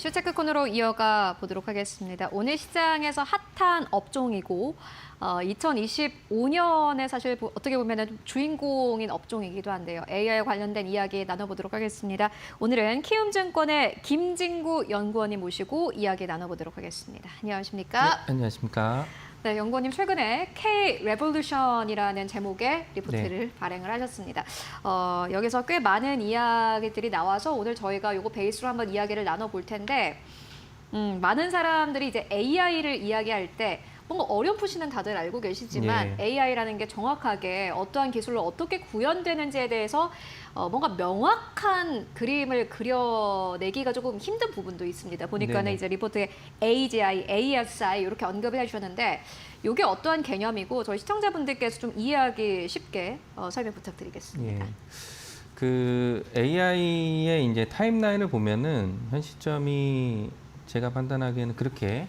실체크 코너로 이어가 보도록 하겠습니다. 오늘 시장에서 핫한 업종이고 2025년에 사실 어떻게 보면 주인공인 업종이기도 한데요. AI 관련된 이야기 나눠보도록 하겠습니다. 오늘은 키움증권의 김진구 연구원님 모시고 이야기 나눠보도록 하겠습니다. 안녕하십니까? 네, 안녕하십니까? 네, 연구원님 최근에 K-레볼루션이라는 제목의 리포트를 발행을 하셨습니다. 여기서 꽤 많은 이야기들이 나와서 오늘 저희가 요거 베이스로 한번 이야기를 나눠볼 텐데 많은 사람들이 이제 AI를 이야기할 때 뭔가 어렴풋이는 다들 알고 계시지만 AI라는 게 정확하게 어떠한 기술로 어떻게 구현되는지에 대해서 뭔가 명확한 그림을 그려내기가 조금 힘든 부분도 있습니다. 보니까는 이제 리포트에 AGI, ASI 이렇게 언급을 해주셨는데 이게 어떠한 개념이고 저희 시청자분들께서 좀 이해하기 쉽게 설명 부탁드리겠습니다. 그 AI의 이제 타임라인을 보면은 현 시점이 제가 판단하기에는 그렇게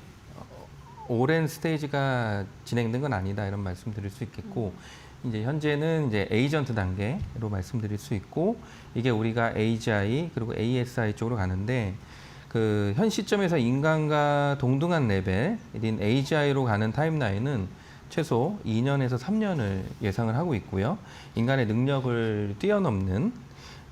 오랜 스테이지가 진행된 건 아니다 이런 말씀드릴 수 있겠고 이제 현재는 이제 에이전트 단계로 말씀드릴 수 있고 이게 우리가 AGI 그리고 ASI 쪽으로 가는데 그 현 시점에서 인간과 동등한 레벨인 AGI로 가는 타임라인은 최소 2년에서 3년을 예상을 하고 있고요. 인간의 능력을 뛰어넘는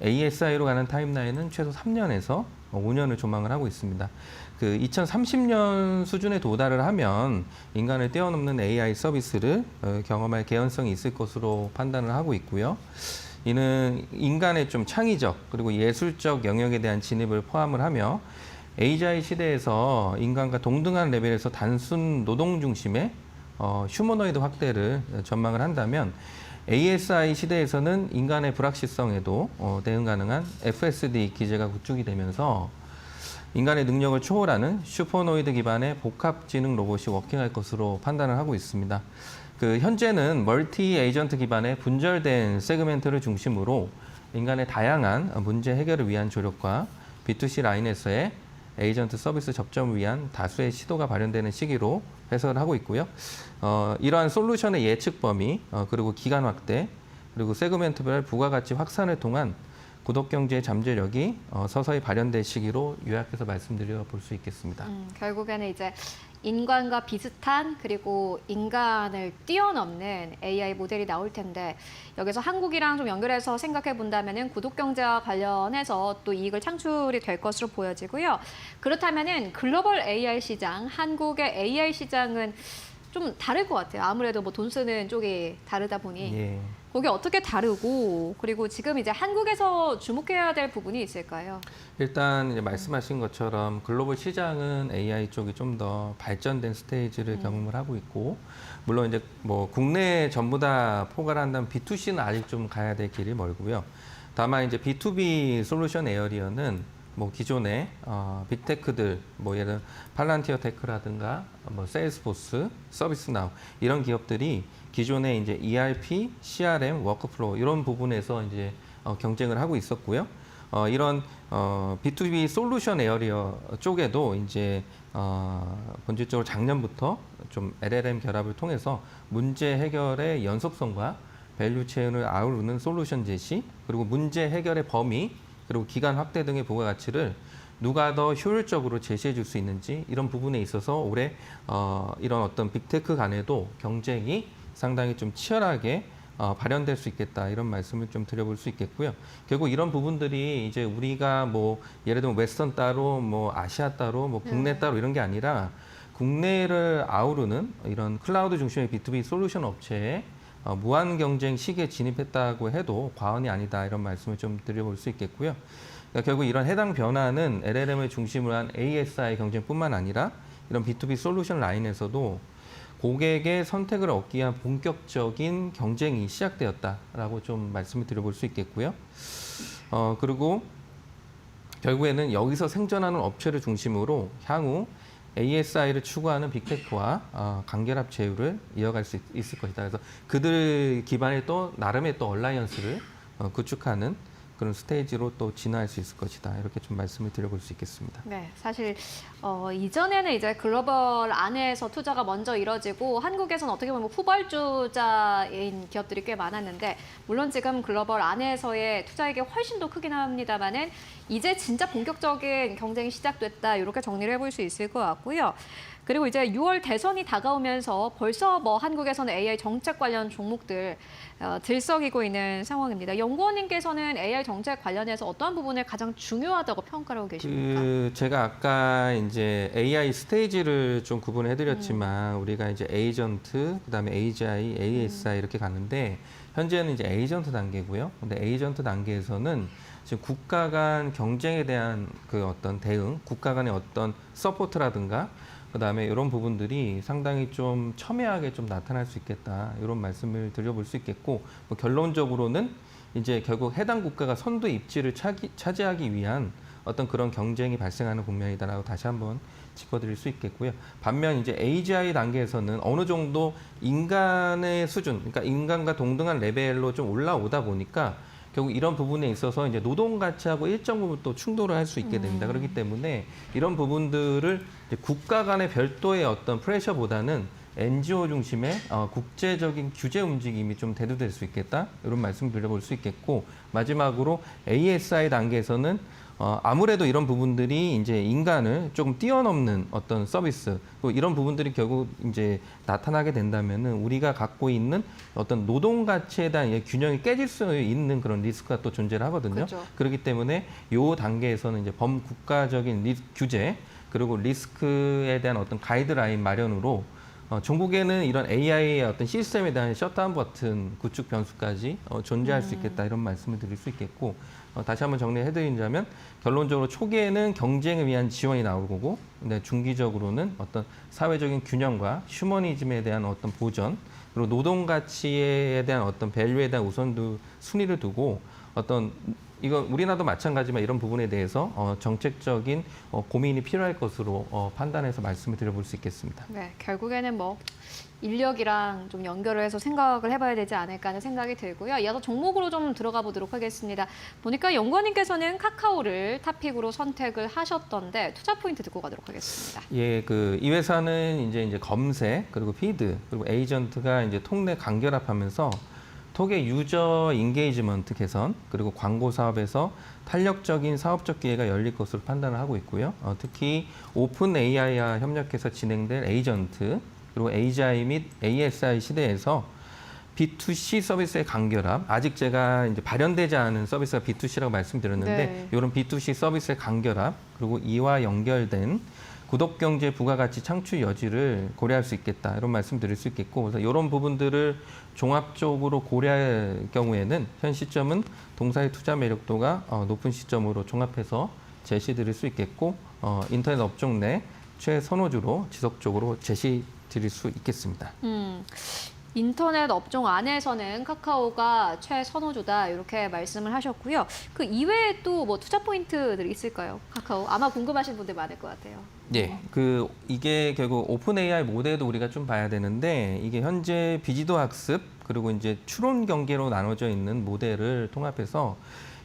ASI로 가는 타임라인은 최소 3년에서 5년을 조망을 하고 있습니다. 그 2030년 수준에 도달을 하면 인간을 뛰어넘는 AI 서비스를 경험할 개연성이 있을 것으로 판단을 하고 있고요. 이는 인간의 좀 창의적 그리고 예술적 영역에 대한 진입을 포함을 하며 AGI 시대에서 인간과 동등한 레벨에서 단순 노동 중심의 휴머노이드 확대를 전망을 한다면 ASI 시대에서는 인간의 불확실성에도 대응 가능한 FSD 기제가 구축이 되면서 인간의 능력을 초월하는 슈퍼노이드 기반의 복합지능 로봇이 워킹할 것으로 판단을 하고 있습니다. 그 현재는 멀티 에이전트 기반의 분절된 세그멘트를 중심으로 인간의 다양한 문제 해결을 위한 조력과 B2C 라인에서의 에이전트 서비스 접점을 위한 다수의 시도가 발현되는 시기로 해석을 하고 있고요. 이러한 솔루션의 예측 범위, 그리고 기간 확대, 그리고 세그멘트별 부가가치 확산을 통한 구독경제의 잠재력이 서서히 발현될 시기로 요약해서 말씀드려 볼 수 있겠습니다. 결국에는 이제 인간과 비슷한 그리고 인간을 뛰어넘는 AI 모델이 나올 텐데 여기서 한국이랑 좀 연결해서 생각해 본다면은 구독경제와 관련해서 또 이익을 창출이 될 것으로 보여지고요. 그렇다면은 글로벌 AI 시장, 한국의 AI 시장은 좀 다를 것 같아요. 아무래도 뭐 돈 쓰는 쪽이 다르다 보니 거기 어떻게 다르고 그리고 지금 이제 한국에서 주목해야 될 부분이 있을까요? 일단 이제 말씀하신 것처럼 글로벌 시장은 AI 쪽이 좀 더 발전된 스테이지를 경험을 하고 있고 물론 이제 뭐 국내에 전부 다 포괄한다면 B2C는 아직 좀 가야 될 길이 멀고요. 다만 이제 B2B 솔루션 에어리어는 뭐 기존의 빅테크들 뭐 예를 들어 팔란티어 테크라든가 뭐 세일스포스, 서비스나우 이런 기업들이 기존의 이제 ERP, CRM, 워크플로우 이런 부분에서 이제 경쟁을 하고 있었고요. 이런 B2B 솔루션 에어리어 쪽에도 이제 본질적으로 작년부터 좀 LLM 결합을 통해서 문제 해결의 연속성과 밸류 체인을 아우르는 솔루션 제시 그리고 문제 해결의 범위 그리고 기간 확대 등의 부가가치를 누가 더 효율적으로 제시해 줄 수 있는지 이런 부분에 있어서 올해 이런 어떤 빅테크 간에도 경쟁이 상당히 좀 치열하게 발현될 수 있겠다 이런 말씀을 좀 드려볼 수 있겠고요. 결국 이런 부분들이 이제 우리가 뭐 예를 들면 웨스턴 따로 뭐 아시아 따로 뭐 국내 따로 이런 게 아니라 국내를 아우르는 이런 클라우드 중심의 B2B 솔루션 업체에 무한 경쟁 시기에 진입했다고 해도 과언이 아니다 이런 말씀을 좀 드려볼 수 있겠고요. 그러니까 결국 이런 해당 변화는 LLM을 중심으로 한 ASI 경쟁뿐만 아니라 이런 B2B 솔루션 라인에서도 고객의 선택을 얻기 위한 본격적인 경쟁이 시작되었다라고 좀 말씀을 드려볼 수 있겠고요. 그리고 결국에는 여기서 생존하는 업체를 중심으로 향후 ASI를 추구하는 빅테크와 간결합 제휴를 이어갈 수 있을 것이다. 그래서 그들 기반의 또 나름의 또 얼라이언스를 구축하는 그런 스테이지로 또 진화할 수 있을 것이다. 이렇게 좀 말씀을 드려볼 수 있겠습니다. 네, 사실 이전에는 이제 글로벌 안에서 투자가 먼저 이뤄지고 한국에서는 어떻게 보면 후발주자인 기업들이 꽤 많았는데 물론 지금 글로벌 안에서의 투자액이 훨씬 더 크긴 합니다만은 이제 진짜 본격적인 경쟁이 시작됐다 이렇게 정리를 해볼 수 있을 것 같고요. 그리고 이제 6월 대선이 다가오면서 벌써 뭐 한국에서는 AI 정책 관련 종목들 들썩이고 있는 상황입니다. 연구원님께서는 AI 정책 관련해서 어떠한 부분을 가장 중요하다고 평가하고 계십니까? 제가 아까 이제 AI 스테이지를 좀 구분해드렸지만 우리가 이제 에이전트, 그다음에 AGI, ASI 이렇게 갔는데 현재는 이제 에이전트 단계고요. 근데 에이전트 단계에서는 지금 국가 간 경쟁에 대한 그 어떤 대응, 국가 간의 어떤 서포트라든가 그다음에 이런 부분들이 상당히 좀 첨예하게 좀 나타날 수 있겠다. 이런 말씀을 드려볼 수 있겠고 뭐 결론적으로는 이제 결국 해당 국가가 선두 입지를 차지하기 위한 어떤 그런 경쟁이 발생하는 국면이다라고 다시 한번 짚어드릴 수 있겠고요. 반면 이제 AGI 단계에서는 어느 정도 인간의 수준, 그러니까 인간과 동등한 레벨로 좀 올라오다 보니까 결국 이런 부분에 있어서 이제 노동 가치하고 일정 부분 또 충돌을 할 수 있게 됩니다. 그렇기 때문에 이런 부분들을 이제 국가 간의 별도의 어떤 프레셔보다는 NGO 중심의 국제적인 규제 움직임이 좀 대두될 수 있겠다. 이런 말씀 드려볼 수 있겠고 마지막으로 ASI 단계에서는 아무래도 이런 부분들이 이제 인간을 조금 뛰어넘는 어떤 서비스, 또 이런 부분들이 결국 이제 나타나게 된다면은 우리가 갖고 있는 어떤 노동 가치에 대한 균형이 깨질 수 있는 그런 리스크가 또 존재를 하거든요. 그렇죠. 그렇기 때문에 이 단계에서는 이제 범국가적인 규제 그리고 리스크에 대한 어떤 가이드라인 마련으로 전국에는 이런 AI의 어떤 시스템에 대한 셧다운 버튼 구축 변수까지 존재할 수 있겠다 이런 말씀을 드릴 수 있겠고 다시 한번 정리해드리자면 결론적으로 초기에는 경쟁을 위한 지원이 나올 거고 근데 중기적으로는 어떤 사회적인 균형과 휴머니즘에 대한 어떤 보전 그리고 노동 가치에 대한 어떤 밸류에 대한 우선도 순위를 두고 어떤 이거 우리나라도 마찬가지지만 이런 부분에 대해서 정책적인 고민이 필요할 것으로 판단해서 말씀을 드려볼 수 있겠습니다. 네, 결국에는 뭐 인력이랑 좀 연결을 해서 생각을 해봐야 되지 않을까 하는 생각이 들고요. 이어서 종목으로 좀 들어가 보도록 하겠습니다. 보니까 연구원님께서는 카카오를 탑픽으로 선택을 하셨던데 투자 포인트 듣고 가도록 하겠습니다. 예, 이 회사는 이제 검색 그리고 피드 그리고 에이전트가 이제 통내 간결합하면서 톡의 유저 인게이지먼트 개선 그리고 광고 사업에서 탄력적인 사업적 기회가 열릴 것으로 판단을 하고 있고요. 특히 오픈 AI와 협력해서 진행될 에이전트 그리고 AGI 및 ASI 시대에서 B2C 서비스의 간결함, 아직 제가 이제 발현되지 않은 서비스가 B2C라고 말씀드렸는데 네. 이런 B2C 서비스의 간결함 그리고 이와 연결된 구독 경제 부가가치 창출 여지를 고려할 수 있겠다 이런 말씀 드릴 수 있겠고 그래서 이런 부분들을 종합적으로 고려할 경우에는 현 시점은 동사의 투자 매력도가 높은 시점으로 종합해서 제시 드릴 수 있겠고 인터넷 업종 내 최선호주로 지속적으로 제시 드릴 수 있겠습니다. 인터넷 업종 안에서는 카카오가 최선호주다 이렇게 말씀을 하셨고요. 그 이외에 또 뭐 투자 포인트들이 있을까요? 카카오 아마 궁금하신 분들 많을 것 같아요. 예, 이게 결국 오픈 AI 모델도 우리가 좀 봐야 되는데 이게 현재 비지도 학습 그리고 이제 추론 경계로 나눠져 있는 모델을 통합해서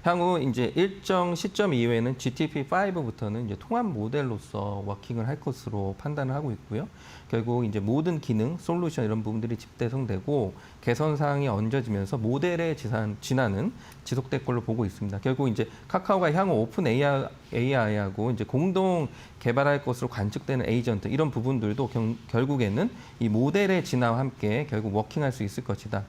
향후 이제 일정 시점 이후에는 GTP5부터는 이제 통합 모델로서 워킹을 할 것으로 판단을 하고 있고요. 결국 이제 모든 기능, 솔루션 이런 부분들이 집대성되고 개선 사항이 얹어지면서 모델의 진화는 지속될 걸로 보고 있습니다. 결국 이제 카카오가 향후 오픈 AI하고 이제 공동 개발할 것으로 관측되는 에이전트 이런 부분들도 결국에는 이 모델의 진화와 함께 결국 워킹할 수 있을 것이다.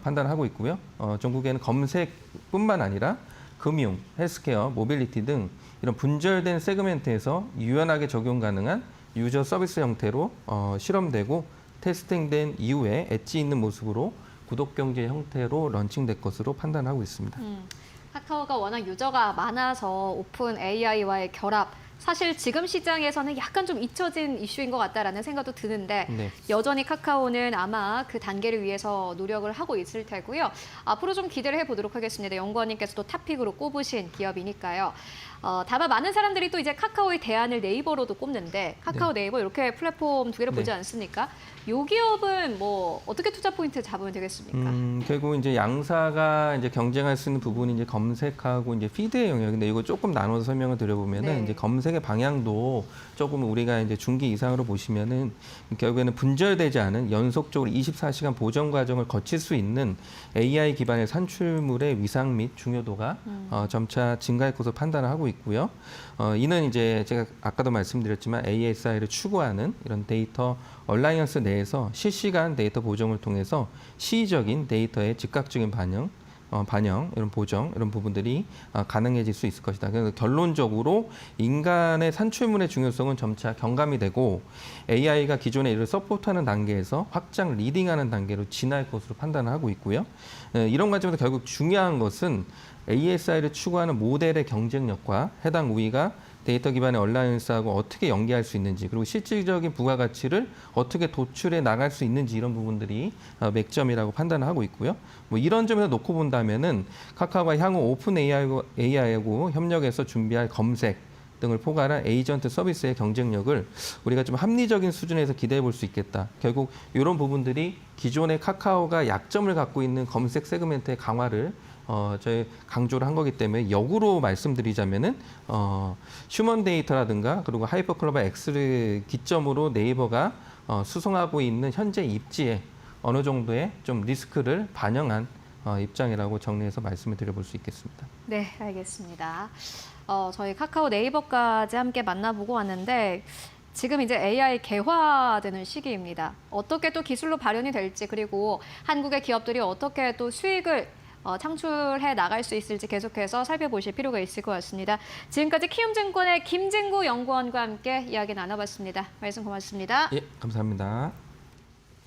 판단하고 있고요. 전국에는 검색뿐만 아니라 금융, 헬스케어, 모빌리티 등 이런 분절된 세그멘트에서 유연하게 적용 가능한 유저 서비스 형태로 실험되고 테스팅된 이후에 엣지 있는 모습으로 구독 경제 형태로 런칭될 것으로 판단하고 있습니다. 카카오가 워낙 유저가 많아서 오픈 AI와의 결합 사실 지금 시장에서는 약간 좀 잊혀진 이슈인 것 같다라는 생각도 드는데 네. 여전히 카카오는 아마 그 단계를 위해서 노력을 하고 있을 테고요. 앞으로 좀 기대를 해보도록 하겠습니다. 연구원님께서도 탑픽으로 꼽으신 기업이니까요. 다만 많은 사람들이 또 이제 카카오의 대안을 네이버로도 꼽는데 카카오 네이버 이렇게 플랫폼 두 개를 보지 않습니까? 요 기업은 뭐 어떻게 투자 포인트 잡으면 되겠습니까? 결국 이제 양사가 이제 경쟁할 수 있는 부분이 이제 검색하고 이제 피드의 영역인데 이거 조금 나눠서 설명을 드려보면은 네. 이제 검색의 방향도 조금 우리가 이제 중기 이상으로 보시면은 결국에는 분절되지 않은 연속적으로 24시간 보정 과정을 거칠 수 있는 AI 기반의 산출물의 위상 및 중요도가 점차 증가할 것으로 판단을 하고 있고요. 이는 이제 제가 아까도 말씀드렸지만 ASI를 추구하는 이런 데이터 얼라이언스 내에서 실시간 데이터 보정을 통해서 시의적인 데이터의 즉각적인 반영, 이런 보정, 이런 부분들이 가능해질 수 있을 것이다. 그래서 결론적으로 인간의 산출물의 중요성은 점차 경감이 되고 AI가 기존에 이를 서포트하는 단계에서 확장 리딩하는 단계로 진화할 것으로 판단을 하고 있고요. 이런 관점에서 결국 중요한 것은 ASI를 추구하는 모델의 경쟁력과 해당 우위가 데이터 기반의 얼라이언스하고 어떻게 연계할 수 있는지 그리고 실질적인 부가가치를 어떻게 도출해 나갈 수 있는지 이런 부분들이 맥점이라고 판단을 하고 있고요. 뭐 이런 점에서 놓고 본다면은 카카오가 향후 오픈 AI하고 협력해서 준비할 검색 등을 포괄한 에이전트 서비스의 경쟁력을 우리가 좀 합리적인 수준에서 기대해 볼 수 있겠다. 결국 이런 부분들이 기존의 카카오가 약점을 갖고 있는 검색 세그멘트의 강화를 저희 강조를 한 거기 때문에 역으로 말씀드리자면은 휴먼 데이터라든가 그리고 하이퍼클로바 X를 기점으로 네이버가 수송하고 있는 현재 입지에 어느 정도의 좀 리스크를 반영한 입장이라고 정리해서 말씀을 드려볼 수 있겠습니다. 네, 알겠습니다. 저희 카카오 네이버까지 함께 만나보고 왔는데 지금 이제 AI 개화되는 시기입니다. 어떻게 또 기술로 발현이 될지 그리고 한국의 기업들이 어떻게 또 수익을 창출해 나갈 수 있을지 계속해서 살펴보실 필요가 있을 것 같습니다. 지금까지 키움증권의 김진구 연구원과 함께 이야기 나눠봤습니다. 말씀 고맙습니다. 예, 감사합니다.